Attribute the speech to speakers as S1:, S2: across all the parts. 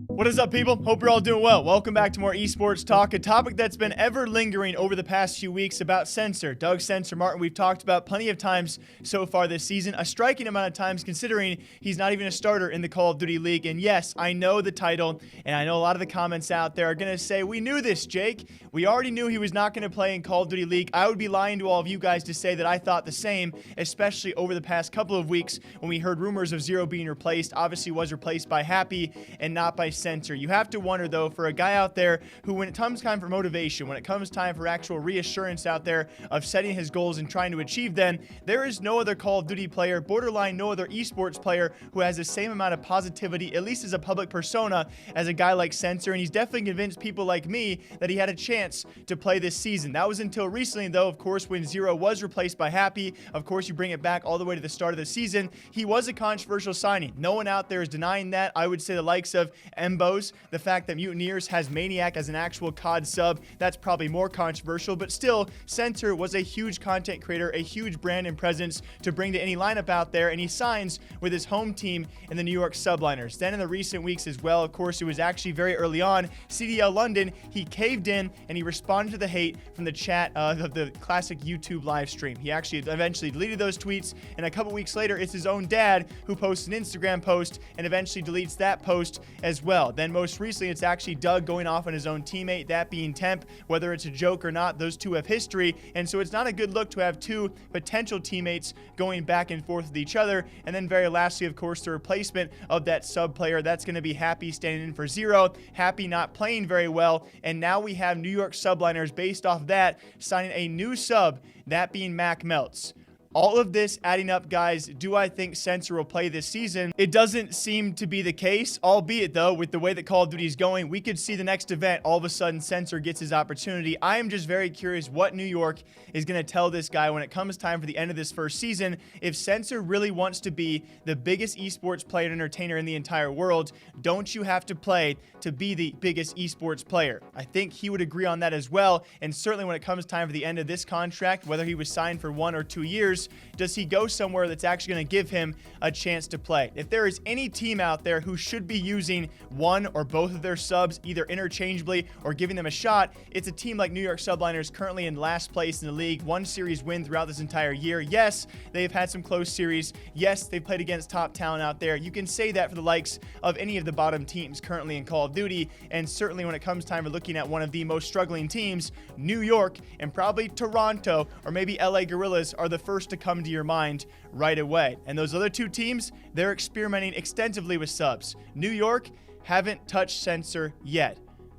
S1: What is up, people? Hope you're all doing well. Welcome back to more esports talk, a topic that's been ever lingering over the past few weeks about Censor. Doug Censor Martin, we've talked about plenty of times so far this season, a striking amount of times considering he's not even a starter in the Call of Duty League. And yes, I know the title, and I know a lot of the comments out there are going to say, we knew this, Jake. We already knew he was not going to play in Call of Duty League. I would be lying to all of you guys to say that I thought the same, especially over the past couple of weeks when we heard rumors of Zero being replaced. Obviously was replaced by Happy and not by Censor. You have to wonder, though, for a guy out there who, when it comes time for motivation, when it comes time for actual reassurance out there of setting his goals and trying to achieve them, there is no other Call of Duty player, borderline no other esports player, who has the same amount of positivity, at least as a public persona, as a guy like Censor. And he's definitely convinced people like me that he had a chance to play this season. That was until recently, though, of course, when Zero was replaced by Happy. Of course, you bring it back all the way to the start of the season. He was a controversial signing. No one out there is denying that. I would say the likes of Embos, the fact that Mutineers has Maniac as an actual COD sub, that's probably more controversial, but still, Censor was a huge content creator, a huge brand and presence to bring to any lineup out there, and he signs with his home team in the New York Subliners. Then in the recent weeks as well, of course, it was actually very early on, CDL London, he caved in and he responded to the hate from the chat of the classic YouTube live stream. He actually eventually deleted those tweets, and a couple weeks later, it's his own dad who posts an Instagram post and eventually deletes that post as well. Then most recently, it's actually Doug going off on his own teammate, that being Temp. Whether it's a joke or not, those two have history, and so it's not a good look to have two potential teammates going back and forth with each other. And then very lastly, of course, the replacement of that sub player, that's going to be Happy standing in for Zero. Happy not playing very well, and now we have New York Subliners based off that signing a new sub, that being Mac Melts. All of this adding up, guys, do I think Censor will play this season? It doesn't seem to be the case, albeit, though, with the way that Call of Duty is going, we could see the next event, all of a sudden, Censor gets his opportunity. I am just very curious what New York is going to tell this guy when it comes time for the end of this first season. If Censor really wants to be the biggest esports player and entertainer in the entire world, don't you have to play to be the biggest esports player? I think he would agree on that as well, and certainly when it comes time for the end of this contract, whether he was signed for 1 or 2 years, does he go somewhere that's actually going to give him a chance to play? If there is any team out there who should be using one or both of their subs either interchangeably or giving them a shot, it's a team like New York Subliners, currently in last place in the league, 1 series win throughout this entire year. Yes, they've had some close series. Yes, they've played against top talent out there. You can say that for the likes of any of the bottom teams currently in Call of Duty, and certainly when it comes time for looking at one of the most struggling teams, New York and probably Toronto or maybe LA Gorillas are the first to come to your mind right away. And those other two teams, they're experimenting extensively with subs. New York haven't touched Censor yet.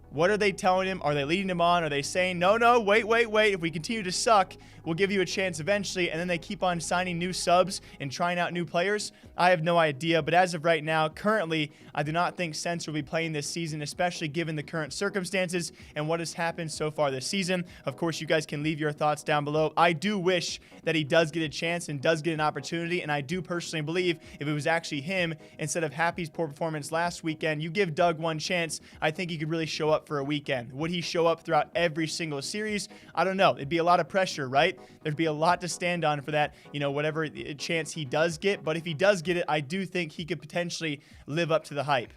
S1: What are they telling him? Are they leading him on? Are they saying, no, wait. If we continue to suck, we'll give you a chance eventually, and then they keep on signing new subs and trying out new players? I have no idea, but as of right now, currently, I do not think Censor will be playing this season, especially given the current circumstances and what has happened so far this season. Of course, you guys can leave your thoughts down below. I do wish that he does get a chance and does get an opportunity, and I do personally believe if it was actually him instead of Happy's poor performance last weekend, you give Doug one chance, I think he could really show up for a weekend. Would he show up throughout every single series? I don't know. It'd be a lot of pressure, right? There'd be a lot to stand on for that, whatever chance he does get. But if he does get it, I do think he could potentially live up to the hype.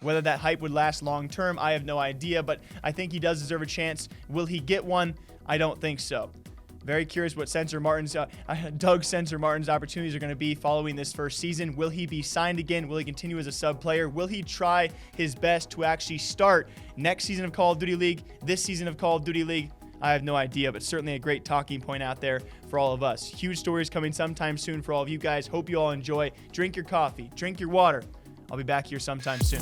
S1: Whether that hype would last long term, I have no idea, but I think he does deserve a chance. Will he get one? I don't think so. Very curious what Doug Censor Martin's opportunities are going to be following this first season. Will he be signed again? Will he continue as a sub player? Will he try his best to actually start next season of Call of Duty League, this season of Call of Duty League? I have no idea, but certainly a great talking point out there for all of us. Huge stories coming sometime soon for all of you guys. Hope you all enjoy. Drink your coffee, drink your water. I'll be back here sometime soon.